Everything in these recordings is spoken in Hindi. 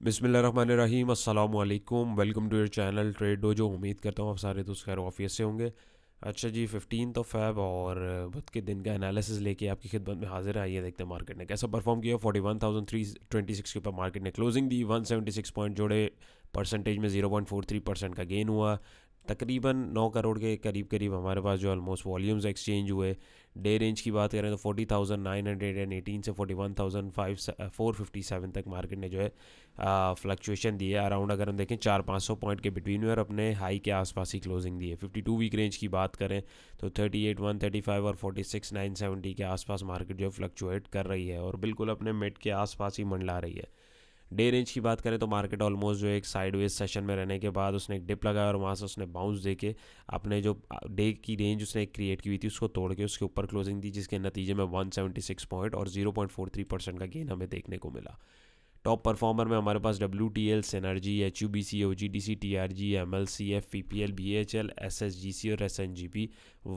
बिस्मिल्लाहिर्रहमानिर्रहीम अस्सलाम वालेकुम। Welcome to your channel trade dojo. उम्मीद करता हूँ आप सारे दोस्त खैर ऑफिस से होंगे। अच्छा जी, 15 फ़ेब और बुध के दिन का एनालिसिस लेके आपकी खिदमत में हाजिर है। आइए देखते हैं मार्केट ने कैसा परफॉर्म किया। 41,326 के ऊपर मार्केट ने क्लोजिंग दी। 176 पॉइंट जोड़े, परसेंटेज में 0.43% का गेन हुआ। तकरीबन 9 करोड़ के करीब करीब हमारे पास जो ऑलमोस्ट वॉल्यूम्स एक्सचेंज हुए। डे रेंज की बात करें तो 40,918 से 41,457 तक मार्केट ने जो है फ्लक्चुएशन दी है। अराउंड अगर हम देखें 400-500 पॉइंट के बिटवीन में, और अपने हाई के आसपास ही क्लोजिंग दी है। 52 वीक रेंज की बात करें तो 38,135 और 46,970 के आसपास मार्केट जो है फ्लक्चुएट कर रही है और बिल्कुल अपने मिड के आसपास ही मंडला रही है। डे रेंज की बात करें तो मार्केट ऑलमोस्ट जो एक साइडवेज सेशन में रहने के बाद उसने एक डिप लगाया और वहाँ से उसने बाउंस दे के अपने जो डे की रेंज उसने क्रिएट की हुई थी उसको तोड़ के उसके ऊपर क्लोजिंग दी, जिसके नतीजे में 176 पॉइंट और 0.43% का गेन हमें देखने को मिला। टॉप परफॉर्मर में हमारे पास WTL, synergy, HUBC, OGDC, TRG, MLCF, PPL, BHL, SSGC और SNGP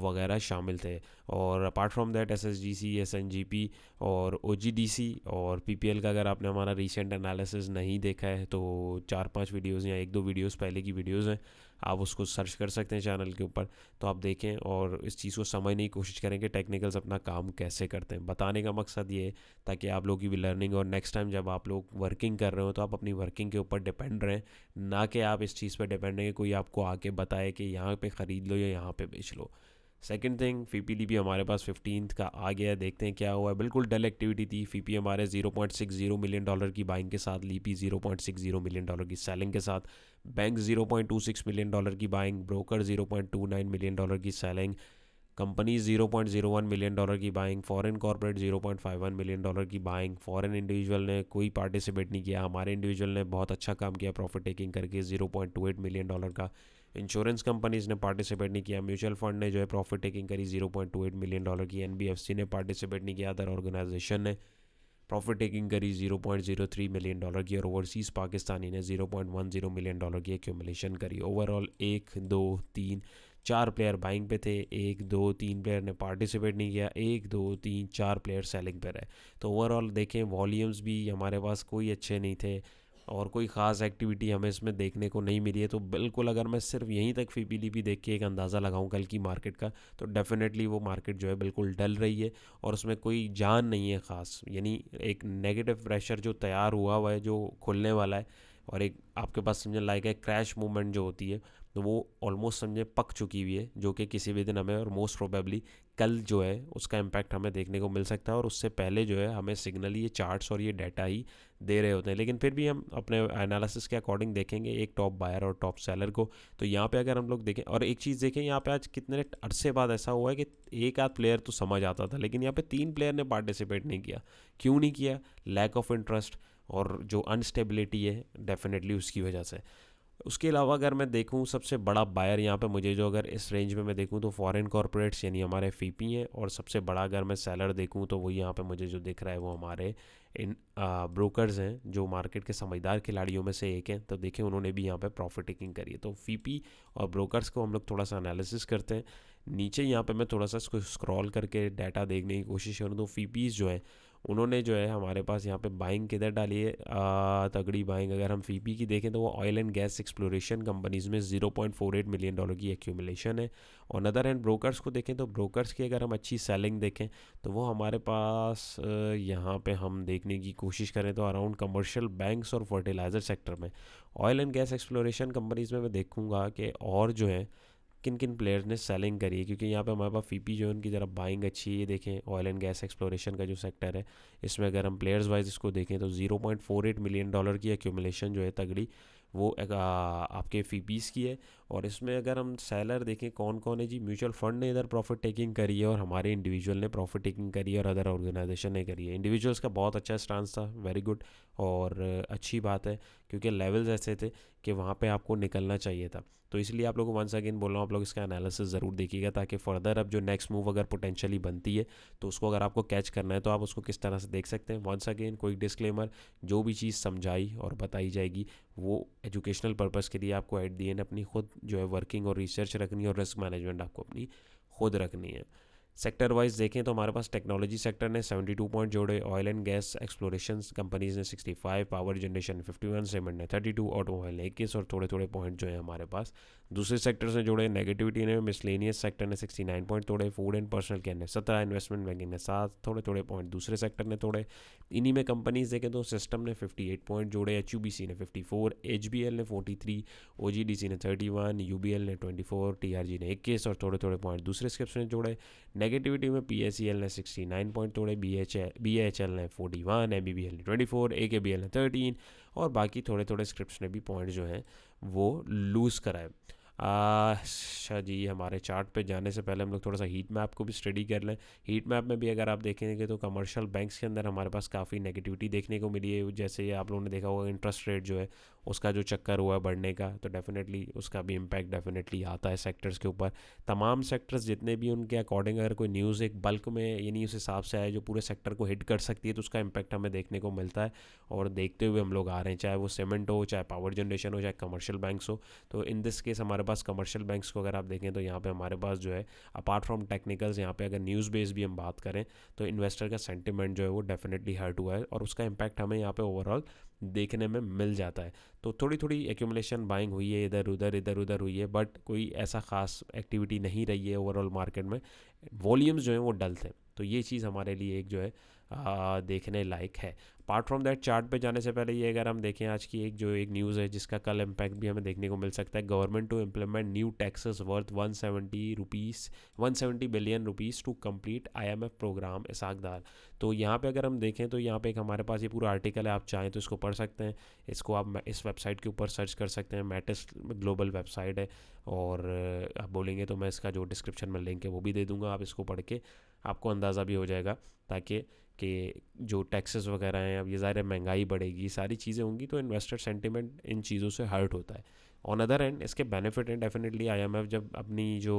वगैरह शामिल थे। और apart from that SSGC, SNGP और OGDC और PPL का अगर आपने हमारा रीसेंट एनालिसिस नहीं देखा है तो 4-5 वीडियोज़ या 1-2 वीडियोज़ पहले की वीडियोज़ हैं, आप उसको सर्च कर सकते हैं चैनल के ऊपर। तो आप देखें और इस चीज़ को समझने की कोशिश करें कि टेक्निकल्स अपना काम कैसे करते हैं। बताने का मकसद ये है ताकि आप लोगों की भी लर्निंग, और नेक्स्ट टाइम जब आप लोग वर्किंग कर रहे हो तो आप अपनी वर्किंग के ऊपर डिपेंड रहें, ना कि आप इस चीज़ पर डिपेंड रहें कि कोई आपको आके बताए कि यहाँ पे ख़रीद लो या यहाँ पे बेच लो। सेकंड थिंग, फीपीडी भी हमारे पास 15 का आ गया। देखते हैं क्या हुआ है। बिल्कुल डल एक्टिविटी थी। फीपी हमारे $0.60 मिलियन की बाइंग के साथ, लीपी $0.60 मिलियन की सेलिंग के साथ, बैंक $0.26 मिलियन की बाइंग, ब्रोकर $0.29 मिलियन की सेलिंग, कंपनी $0.01 मिलियन की बाइंग, फॉरेन कॉर्पोरेट $0.51 मिलियन की बाइंग। फॉरेन इंडिविजुअल ने कोई पार्टिसिपेट नहीं किया। हमारे इंडिविजुअल ने बहुत अच्छा काम किया प्रॉफिट टेकिंग करके, $0.28 मिलियन का। इंश्योरेंस कंपनीज ने पार्टिसिपेट नहीं किया। म्यूचुअल फंड ने जो है प्रॉफिट टेकिंग करी $0.28 मिलियन की। NBFC ने पार्टिसिपेट नहीं किया। अदर ऑर्गेनाइजेशन ने प्रॉफिट टेकिंग करी $0.03 मिलियन की। और ओवरसीज़ पाकिस्तानी ने $0.10 मिलियन की एक्यूमुलेशन करी। ओवरऑल 1, 2, 3, 4 प्लेयर बाइंग पे थे, 1, 2, 3 प्लेयर ने पार्टिसिपेट नहीं किया, 1, 2, 3, 4 प्लेयर सेलिंग पे रहे। तो ओवरऑल देखें वॉल्यूम्स भी हमारे पास कोई अच्छे नहीं थे और कोई ख़ास एक्टिविटी हमें इसमें देखने को नहीं मिली है। तो बिल्कुल अगर मैं सिर्फ यहीं तक फीपीडीपी देख के एक अंदाज़ा लगाऊं कल की मार्केट का, तो डेफिनेटली वो मार्केट जो है बिल्कुल डल रही है और उसमें कोई जान नहीं है ख़ास। यानी एक नेगेटिव प्रेशर जो तैयार हुआ है, जो खुलने वाला है, और एक आपके पास समझे लाइक है क्रैश मूवमेंट जो होती है, तो वो ऑलमोस्ट समझे पक चुकी हुई है, जो कि किसी भी दिन हमें, और मोस्ट प्रोबेबली कल जो है उसका इम्पैक्ट हमें देखने को मिल सकता है। और उससे पहले जो है हमें सिग्नल ये चार्ट्स और ये डाटा ही दे रहे होते हैं। लेकिन फिर भी हम अपने एनालिसिस के अकॉर्डिंग देखेंगे एक टॉप बायर और टॉप सेलर को। तो यहाँ पे अगर हम लोग देखें और एक चीज़ देखें, यहाँ पे आज कितने अरसे बाद ऐसा हुआ है कि एक आध प्लेयर तो समझ आता था, लेकिन यहाँ पे 3 प्लेयर ने पार्टिसिपेट नहीं किया। क्यों नहीं किया? लैक ऑफ इंटरेस्ट और जो अनस्टेबिलिटी है डेफिनेटली उसकी वजह से। उसके अलावा अगर मैं देखूं सबसे बड़ा बायर यहाँ पे मुझे जो अगर इस रेंज में मैं देखूं तो फॉरेन कॉर्पोरेट्स यानी हमारे फीपी हैं, और सबसे बड़ा अगर मैं सेलर देखूं तो वो यहाँ पे मुझे जो दिख रहा है वो हमारे इन ब्रोकर्स हैं, जो मार्केट के समझदार खिलाड़ियों में से एक हैं। तो देखें उन्होंने भी यहाँ पे प्रॉफिट टेकिंग करी है। तो फीपी और ब्रोकर्स को हम लोग थोड़ा सा एनालिसिस करते हैं। नीचे यहाँ पे मैं थोड़ा सा इसको स्क्रॉल करके डाटा देखने की कोशिश करूँ तो फीपीज़ जो है उन्होंने जो है हमारे पास यहाँ पे बाइंग किधर डाली है, तगड़ी बाइंग। अगर हम फीपी की देखें तो वो oil and gas exploration companies में $0.48 मिलियन की एक्यूमुलेशन है। और अदर हैंड ब्रोकर्स को देखें तो ब्रोकर्स की अगर हम अच्छी सेलिंग देखें तो वो हमारे पास यहाँ पे हम देखने की कोशिश करें तो अराउंड कमर्शियल बैंक्स और फर्टिलाइज़र सेक्टर में, oil and gas exploration companies में मैं देखूँगा कि और जो है किन किन प्लेयर्स ने सेलिंग करी है, क्योंकि यहाँ पे हमारे पास फीपी जो है उनकी तरफ बाइंग अच्छी है। देखें ऑयल एंड गैस एक्सप्लोरेशन का जो सेक्टर है, इसमें अगर हम प्लेयर्स वाइज इसको देखें तो $0.48 मिलियन की एक्यूमुलेशन जो है तगड़ी वो आपके फीपीज़ की है। और इसमें अगर हम सेलर देखें कौन कौन है जी, म्यूचुअल फंड ने इधर प्रॉफिट टेकिंग करी है और हमारे इंडिविजुअल ने प्रॉफिट टेकिंग करी है और अदर ऑर्गेनाइजेशन ने करी है। इंडिविजुअल्स का बहुत अच्छा स्टांस था, वेरी गुड, और अच्छी बात है क्योंकि लेवल्स ऐसे थे कि वहाँ पे आपको निकलना चाहिए था। तो इसलिए आप लोगों को वंस अगेन बोल रहा हूँ, आप लोग इसका एनालिसिस ज़रूर देखिएगा ताकि फर्दर अब जो नेक्स्ट मूव अगर पोटेंशियली बनती है तो उसको अगर आपको कैच करना है तो आप उसको किस तरह से देख सकते हैं। वंस अगेन कोई डिस्क्लेमर, जो भी चीज़ समझाई और बताई जाएगी वो एजुकेशनल पर्पज़ के लिए आपको एट दी एंड अपनी खुद जो है वर्किंग और रिसर्च रखनी है और रिस्क मैनेजमेंट आपको अपनी खुद रखनी है। सेक्टर वाइज देखें तो हमारे पास टेक्नोलॉजी सेक्टर ने 72 पॉइंट जोड़े, oil and gas exploration companies ने 65, पावर जनरेशन ने 51, सीमेंट ने 32, ऑटोमोबाइल ने 21 और थोड़े थोड़े पॉइंट जो है हमारे पास दूसरे सेक्टर से जोड़े। नेगेटिविटी ने मिसलेनियस सेक्टर ने 69 पॉइंट तोड़े, फूड एंड पर्सनल केयर ने 17, इन्वेस्टमेंट बैंकिंग ने 7, थोड़े थोड़े पॉइंट दूसरे सेक्टर ने तोड़े। इन्हीं में कंपनीज देखें तो सिस्टम ने 58 पॉइंट जोड़े, HUBC ने 54, HBL ने 43, OGDC ने 31, UBL ने 24, TRG ने 21 और थोड़े थोड़े पॉइंट दूसरे स्क्रिप्ट ने जोड़े। नेगेटिविटी में PACL ने 69 पॉइंट तोड़े, BHL ने 41, MBBL ने 24, AKBL ने 13 और बाकी थोड़े थोड़े स्क्रिप्ट्स ने भी पॉइंट जो हैं वो लूज़ कराए। अच्छा जी, हमारे चार्ट पे जाने से पहले हम लोग थोड़ा सा हीट मैप को भी स्टडी कर लें। हीट मैप में भी अगर आप देखेंगे तो कमर्शियल बैंक्स के अंदर हमारे पास काफ़ी नेगेटिविटी देखने को मिली है। जैसे ये आप लोगों ने देखा होगा इंटरेस्ट रेट जो है उसका जो चक्कर हुआ है बढ़ने का, तो डेफिनेटली उसका भी इम्पैक्ट डेफिनेटली आता है सेक्टर्स के ऊपर। तमाम सेक्टर्स जितने भी उनके अकॉर्डिंग अगर कोई न्यूज़ एक बल्क में यानी उस हिसाब से आए जो पूरे सेक्टर को हिट कर सकती है तो उसका इम्पैक्ट हमें देखने को मिलता है और देखते हुए हम लोग आ रहे हैं, चाहे वो सीमेंट हो, चाहे पावर जनरेशन हो, चाहे कमर्शियल बैंक्स हो। तो इन दिस केस हमारे पास कमर्शियल बैंक्स को अगर आप देखें तो यहाँ पे हमारे पास जो है अपार्ट फ्रॉम टेक्निकल्स यहाँ पे अगर न्यूज़ बेस भी हम बात करें तो इन्वेस्टर का सेंटिमेंट जो है वो डेफिनेटली हर्ट हुआ है और उसका इम्पैक्ट हमें यहाँ पे ओवरऑल देखने में मिल जाता है। तो थोड़ी थोड़ी एक्यूमुलेशन बाइंग हुई है, इधर उधर हुई है, बट कोई ऐसा खास एक्टिविटी नहीं रही है ओवरऑल मार्केट में। वॉल्यूम्स जो हैं वो डल थे, तो ये चीज़ हमारे लिए एक जो है देखने लायक है। अपार्ट फ्रॉम दैट चार्ट पे जाने से पहले ये अगर हम देखें आज की एक न्यूज़ है जिसका कल इम्पैक्ट भी हमें देखने को मिल सकता है। Government to implement new taxes worth 170 billion rupees to complete IMF program इसाकदार। तो यहाँ पे अगर हम देखें तो यहाँ पे एक हमारे पास ये पूरा आर्टिकल है, आप चाहें तो इसको पढ़ सकते हैं। इसको आप इस वेबसाइट के ऊपर सर्च कर सकते हैं, मैटिस ग्लोबल वेबसाइट है। और आप बोलेंगे तो मैं इसका जो डिस्क्रिप्शन में लिंक है वो भी दे दूँगा, आप इसको पढ़ के आपको अंदाज़ा भी हो जाएगा ताकि कि जो टैक्सेस वगैरह हैं, अब ये ज़ाहिर महंगाई बढ़ेगी, सारी चीज़ें होंगी तो इन्वेस्टर सेंटिमेंट इन चीज़ों से हर्ट होता है। ऑन अदर एंड इसके बेनिफिट हैं डेफिनेटली। IMF जब अपनी जो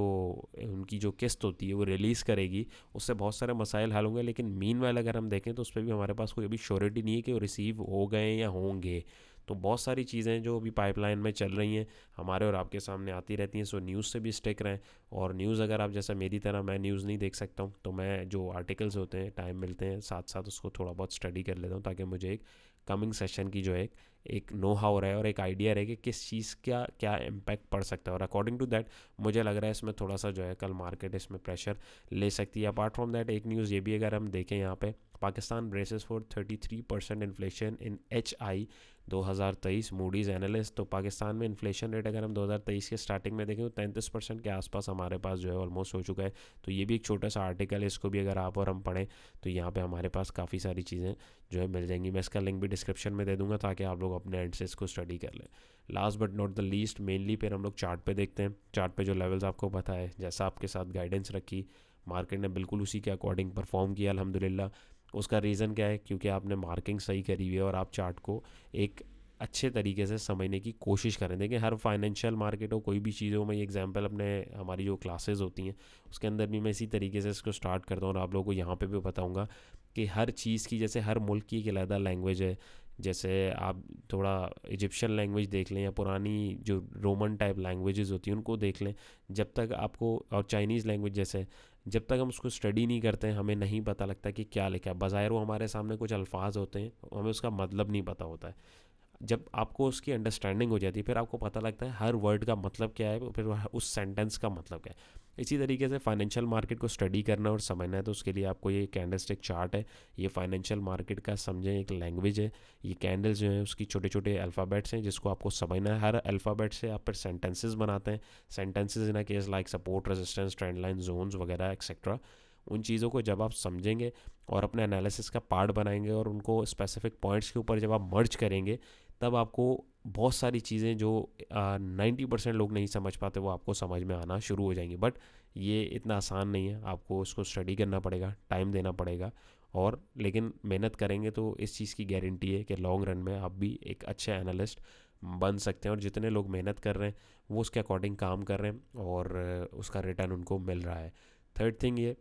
उनकी जो किस्त होती है वो रिलीज़ करेगी उससे बहुत सारे मसाइल हल होंगे, लेकिन मीनवाइल अगर हम देखें तो उस पर भी हमारे पास कोई अभी श्योरिटी नहीं है कि वो रिसीव हो गए या होंगे। तो बहुत सारी चीज़ें जो अभी पाइपलाइन में चल रही हैं हमारे और आपके सामने आती रहती हैं। सो न्यूज़ से भी स्टिक रहें। और न्यूज़ अगर आप जैसा मेरी तरह मैं न्यूज़ नहीं देख सकता हूँ तो मैं जो आर्टिकल्स होते हैं टाइम मिलते हैं साथ साथ उसको थोड़ा बहुत स्टडी कर लेता हूँ ताकि मुझे एक कमिंग सेशन की जो है एक नो हाउ रहे और एक आइडिया रहे कि किस चीज़ का क्या इम्पैक्ट पड़ सकता है। और अकॉर्डिंग टू दैट मुझे लग रहा है इसमें थोड़ा सा जो है कल मार्केट इसमें प्रेशर ले सकती है। अपार्ट फ्रॉम दैट एक न्यूज़ ये भी अगर हम देखें यहाँ पे, Pakistan braces for 33% inflation in HI 2023 Moody's analyst. तो पाकिस्तान में इन्फ्लेशन रेट अगर हम 2023 के स्टार्टिंग में देखें तो 33% के आसपास हमारे पास जो है ऑलमोस्ट हो चुका है। तो ये भी एक छोटा सा आर्टिकल है, इसको भी अगर आप और हम पढ़ें तो यहाँ पे हमारे पास काफ़ी सारी चीज़ें जो है मिल जाएंगी। मैं इसका लिंक भी डिस्क्रिप्शन में दे दूँगा ताकि आप लोग अपने एंड से इसको स्टडी कर लें। Last but not the least mainly फिर हम लोग चार्ट पे देखते हैं। चार्ट पे जो लेवल्स आपको पता है, जैसा आपके साथ गाइडेंस रखी, मार्केट ने बिल्कुल उसी के अकॉर्डिंग परफॉर्म किया अल्हम्दुलिल्लाह। उसका रीज़न क्या है? क्योंकि आपने मार्किंग सही करी हुई है और आप चार्ट को एक अच्छे तरीके से समझने की कोशिश करें। देखिए हर फाइनेंशियल मार्केट हो, कोई भी चीज़ हो, मैं ये एग्जांपल अपने हमारी जो क्लासेस होती हैं उसके अंदर भी मैं इसी तरीके से इसको स्टार्ट करता हूँ और आप लोगों को यहाँ पे भी बताऊँगा कि हर चीज़ की, जैसे हर मुल्क की एक अलग लैंग्वेज है। जैसे आप थोड़ा इजिप्शियन लैंग्वेज देख लें या पुरानी जो रोमन टाइप लैंग्वेजेस होती हैं उनको देख लें, जब तक आपको, और चाइनीज़ लैंग्वेज जैसे, जब तक हम उसको स्टडी नहीं करते हैं हमें नहीं पता लगता कि क्या लिखा है। बज़ाहिर वो हमारे सामने कुछ अल्फाज होते हैं, हमें उसका मतलब नहीं पता होता है। जब आपको उसकी अंडरस्टैंडिंग हो जाती है फिर आपको पता लगता है हर वर्ड का मतलब क्या है, फिर उस सेंटेंस का मतलब क्या है। इसी तरीके से फाइनेंशियल मार्केट को स्टडी करना और समझना है तो उसके लिए आपको ये कैंडलस्टिक चार्ट है, ये फाइनेंशियल मार्केट का समझें एक लैंग्वेज है। ये कैंडल्स जो हैं उसकी छोटे छोटे अल्फ़ाबेट्स हैं जिसको आपको समझना है। हर अल्फ़ाबेट से आप फिर सेंटेंसेस बनाते हैं। Sentences in a case like support, resistance, trend line, zones वगैरह एक्सेट्रा। उन चीज़ों को जब आप समझेंगे और अपने एनालिसिस का पार्ट बनाएंगे और उनको स्पेसिफिक पॉइंट्स के ऊपर जब आप मर्ज करेंगे तब आपको बहुत सारी चीज़ें जो 90% लोग नहीं समझ पाते वो आपको समझ में आना शुरू हो जाएंगी। बट ये इतना आसान नहीं है, आपको उसको स्टडी करना पड़ेगा, टाइम देना पड़ेगा। और लेकिन मेहनत करेंगे तो इस चीज़ की गारंटी है कि लॉन्ग रन में आप भी एक अच्छे एनालिस्ट बन सकते हैं। और जितने लोग मेहनत कर रहे हैं वो उसके अकॉर्डिंग काम कर रहे हैं और उसका रिटर्न उनको मिल रहा है। थर्ड थिंग ये,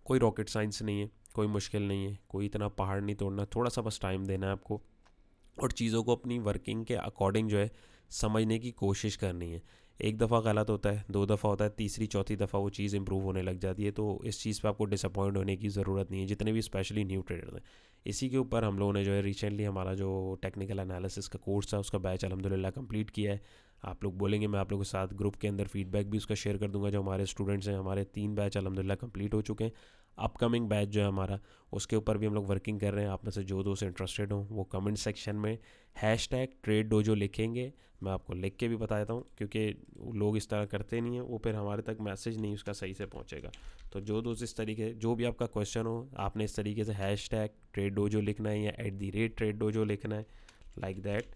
कोई रॉकेट साइंस नहीं है, कोई मुश्किल नहीं है, कोई इतना पहाड़ नहीं तोड़ना, थोड़ा सा बस टाइम देना है आपको और चीज़ों को अपनी वर्किंग के अकॉर्डिंग जो है समझने की कोशिश करनी है। एक दफ़ा गलत होता है, 2 दफ़ा होता है, तीसरी चौथी दफ़ा वो चीज़ इंप्रूव होने लग जाती है। तो इस चीज़ पे आपको डिसअपॉइंट होने की ज़रूरत नहीं है, जितने भी स्पेशली न्यू ट्रेडर्स हैं। इसी के ऊपर हम लोगों ने जो है रिसेंटली हमारा जो टेक्निकल एनालिसिस का कोर्स था उसका बैच अल्हम्दुलिल्लाह कंप्लीट किया है। आप लोग बोलेंगे मैं आप लोगों के साथ ग्रुप के अंदर फीडबैक भी उसका शेयर कर दूंगा। जो हमारे स्टूडेंट्स हैं, हमारे 3 बैच अल्हम्दुलिल्लाह कंप्लीट हो चुके हैं। अपकमिंग बैच जो है हमारा, उसके ऊपर भी हम लोग वर्किंग कर रहे हैं। आप में से जो दोस्त इंटरेस्टेड हो वो कमेंट सेक्शन में हैशटैग ट्रेड डोजो लिखेंगे। मैं आपको लिख के भी बता देता हूँ, क्योंकि लोग इस तरह करते नहीं हैं, वो फिर हमारे तक मैसेज नहीं उसका सही से पहुँचेगा। तो जो दोस्त इस तरीके, जो भी आपका क्वेश्चन हो, आपने इस तरीके से हैशटैग ट्रेड डोजो लिखना है या @ ट्रेड डोजो लिखना है, लाइक दैट,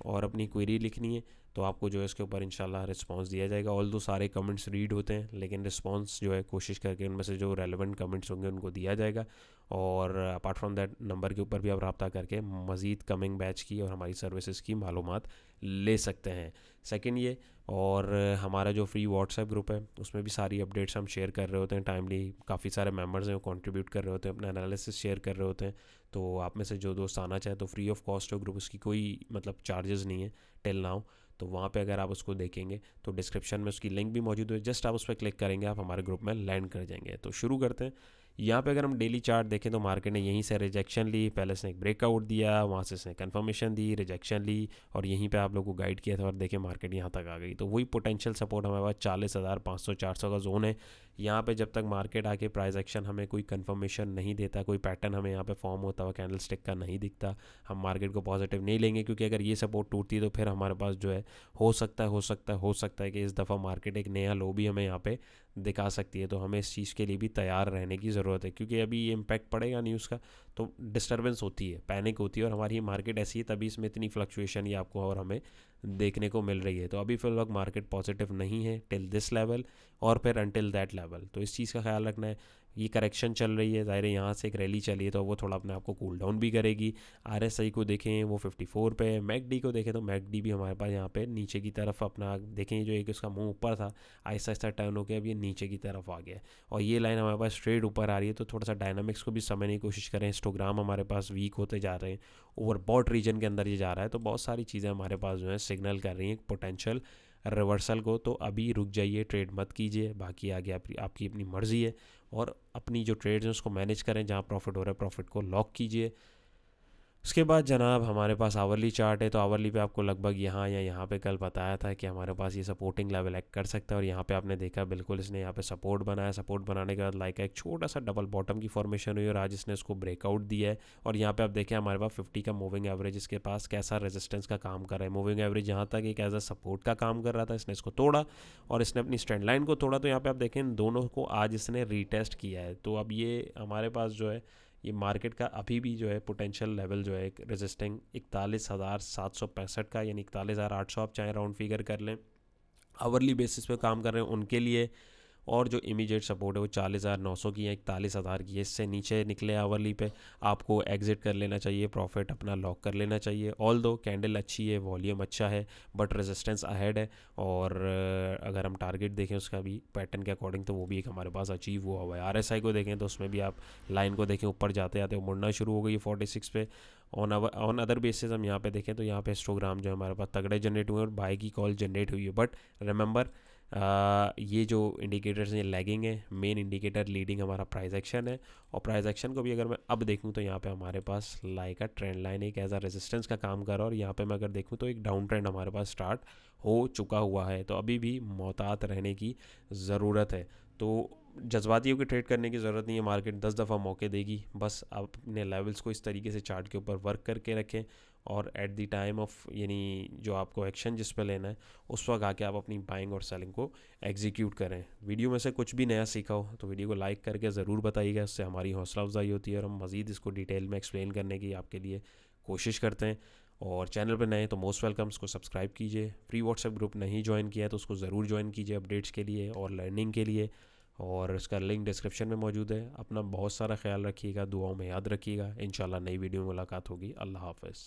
और अपनी क्वेरी लिखनी है। तो आपको जो है इसके ऊपर इंशाल्लाह रिस्पांस दिया जाएगा। ऑल दो सारे कमेंट्स रीड होते हैं, लेकिन रिस्पांस जो है कोशिश करके उनमें से जो रेलेवेंट कमेंट्स होंगे उनको दिया जाएगा। और अपार्ट फ्रॉम दैट नंबर के ऊपर भी आप रब्ता करके मज़ीद कमिंग बैच की और हमारी सर्विसेज की मालूमात ले सकते हैं। सेकंड ये, और हमारा जो फ्री व्हाट्सएप ग्रुप है उसमें भी सारी अपडेट्स हम शेयर कर रहे होते हैं टाइमली। काफ़ी सारे मेंबर्स हैं वो कंट्रीब्यूट कर रहे होते हैं, अपना एनालिसिस शेयर कर रहे होते हैं। तो आप में से जो दोस्त आना चाहे तो फ्री ऑफ कॉस्ट हो ग्रुप, उसकी कोई मतलब चार्जेस नहीं है टिल नाउ। तो वहाँ पे अगर आप उसको देखेंगे तो डिस्क्रिप्शन में उसकी लिंक भी मौजूद है, जस्ट आप उस पर क्लिक करेंगे आप हमारे ग्रुप में लैंड कर जाएंगे। तो शुरू करते हैं। यहाँ पे अगर हम डेली चार्ट देखें तो मार्केट ने यहीं से रिजेक्शन ली, पहले इसने एक ब्रेकआउट दिया, वहाँ से इसने कंफर्मेशन दी, रिजेक्शन ली, और यहीं पे आप लोगों को गाइड किया था और देखें मार्केट यहाँ तक आ गई। तो वही पोटेंशियल सपोर्ट हमारे पास 40,500 400 का जोन है। यहाँ पे जब तक मार्केट आके प्राइस एक्शन हमें कोई कंफर्मेशन नहीं देता, कोई पैटर्न हमें यहाँ पे फॉर्म होता हुआ कैंडल स्टिक का नहीं दिखता, हम मार्केट को पॉजिटिव नहीं लेंगे। क्योंकि अगर ये सपोर्ट टूटती है तो फिर हमारे पास जो है हो सकता है कि इस दफ़ा मार्केट एक नया लो भी हमें यहाँ पे दिखा सकती है। तो हमें इस चीज़ के लिए भी तैयार रहने की ज़रूरत है, क्योंकि अभी ये इम्पैक्ट पड़ेगा न्यूज़ का तो डिस्टर्बेंस होती है, पैनिक होती है, और हमारी मार्केट ऐसी है तभी इसमें इतनी फ्लक्चुएशन ये आपको और हमें देखने को मिल रही है। तो अभी फिलहाल मार्केट पॉजिटिव नहीं है टिल दिस लेवल और फिर अनटिल दैट लेवल। तो इस चीज़ का ख्याल रखना है। ये करेक्शन चल रही है, ज़ाहिर है यहाँ से एक रैली चली है तो वो थोड़ा अपने आप को कूल डाउन भी करेगी। RSI को देखें वो 54 पे है, मैकडी को देखें तो मैकडी भी हमारे पास यहाँ पे नीचे की तरफ अपना देखें, जो एक उसका मुंह ऊपर था आहिस्ता आहिस्ता टर्न होकर अब ये नीचे की तरफ आ गया है, और ये लाइन हमारे पास स्ट्रेट ऊपर आ रही है। तो थोड़ा सा डायनामिक्स को भी समझने की कोशिश करें। हिस्टोग्राम हमारे पास वीक होते जा रहे हैं, ओवरबॉट रीजन के अंदर ये जा रहा है। तो बहुत सारी चीज़ें हमारे पास जो है सिग्नल कर रही हैं पोटेंशियल रिवर्सल को। तो अभी रुक जाइए, ट्रेड मत कीजिए, बाकी आगे आपकी अपनी मर्ज़ी है। और अपनी जो ट्रेड्स हैं उसको मैनेज करें, जहाँ प्रॉफिट हो रहा है प्रॉफिट को लॉक कीजिए। उसके बाद जनाब हमारे पास आवरली चार्ट है। तो आवरली पे आपको लगभग यहाँ या यहाँ पे कल बताया था कि हमारे पास ये सपोर्टिंग लेवल एक्ट कर सकता है, और यहाँ पे आपने देखा बिल्कुल इसने यहाँ पे सपोर्ट बनाया। सपोर्ट बनाने के बाद लाइक एक छोटा सा डबल बॉटम की फॉर्मेशन हुई और आज इसने इसको ब्रेकआउट दिया है। और यहाँ पे आप देखें हमारे पास 50 का मूविंग एवरेज इसके पास कैसा रेजिस्टेंस का काम कर रहा है। मूविंग एवरेज यहाँ तक एक एज अ सपोर्ट का काम कर रहा था, इसने इसको तोड़ा और इसने अपनी स्ट्रेंड लाइन को तोड़ा। तो यहाँ पे आप देखें इन दोनों को आज इसने रीटेस्ट किया है। तो अब ये हमारे पास जो है ये मार्केट का अभी भी जो है पोटेंशियल लेवल जो है एक रेजिस्टिंग 41,765 का, यानी 41,800 आप चाहे राउंड फिगर कर लें, आवरली बेसिस पे काम कर रहे हैं उनके लिए। और जो इमीडिएट सपोर्ट है वो 40,900 की है, 41,000 की है। इससे नीचे निकले आवरली पे आपको एग्जिट कर लेना चाहिए, प्रॉफिट अपना लॉक कर लेना चाहिए। ऑल दो कैंडल अच्छी है, वॉल्यूम अच्छा है, बट रेजिस्टेंस अहेड है। और अगर हम टारगेट देखें उसका भी पैटर्न के अकॉर्डिंग तो वो भी एक हमारे पास अचीव हुआ है। RSI को देखें तो उसमें भी आप लाइन को देखें ऊपर जाते जाते वो मुड़ना शुरू हो गई है 46 पे। ऑन अदर बेसिस हम यहाँ पे देखें तो यहाँ पे हिस्टोग्राम जो हमारे पास तगड़े जनरेट हुए और बाय की कॉल जनरेट हुई है। बट रिमेंबर ये जो इंडिकेटर्स हैं लैगिंग है, मेन इंडिकेटर लीडिंग हमारा प्राइस एक्शन है। और प्राइस एक्शन को भी अगर मैं अब देखूं तो यहाँ पे हमारे पास लाइक ट्रेंड लाइन एक एज अ रेजिस्टेंस का काम कर रहा है, और यहाँ पे मैं अगर देखूं तो एक डाउन ट्रेंड हमारे पास स्टार्ट हो चुका हुआ है। तो अभी भी मोहतात रहने की ज़रूरत है। तो जज्बाती होकर ट्रेड करने की ज़रूरत नहीं है, मार्केट 10 दफ़ा मौके देगी। बस आप अपने लेवल्स को इस तरीके से चार्ट के ऊपर वर्क करके रखें, और एट द टाइम ऑफ यानी जो आपको एक्शन जिस पे लेना है उस वक्त आके आप अपनी बाइंग और सेलिंग को एग्जीक्यूट करें। वीडियो में से कुछ भी नया सीखा हो तो वीडियो को लाइक करके ज़रूर बताइएगा, इससे हमारी हौसला अफजाई होती है और हम मज़ीद इसको डिटेल में एक्सप्लेन करने की आपके लिए कोशिश करते हैं। और चैनल पर नए तो मोस्ट वेलकम, इसको सब्सक्राइब कीजिए। फ्री व्हाट्सएप ग्रुप नहीं ज्वाइन किया है तो उसको ज़रूर ज्वाइन कीजिए अपडेट्स के लिए और लर्निंग के लिए, और इसका लिंक डिस्क्रिप्शन में मौजूद है। अपना बहुत सारा ख्याल रखिएगा, दुआओं में याद रखिएगा। इंशाल्लाह नई वीडियो में मुलाकात होगी। अल्लाह हाफ़िज़।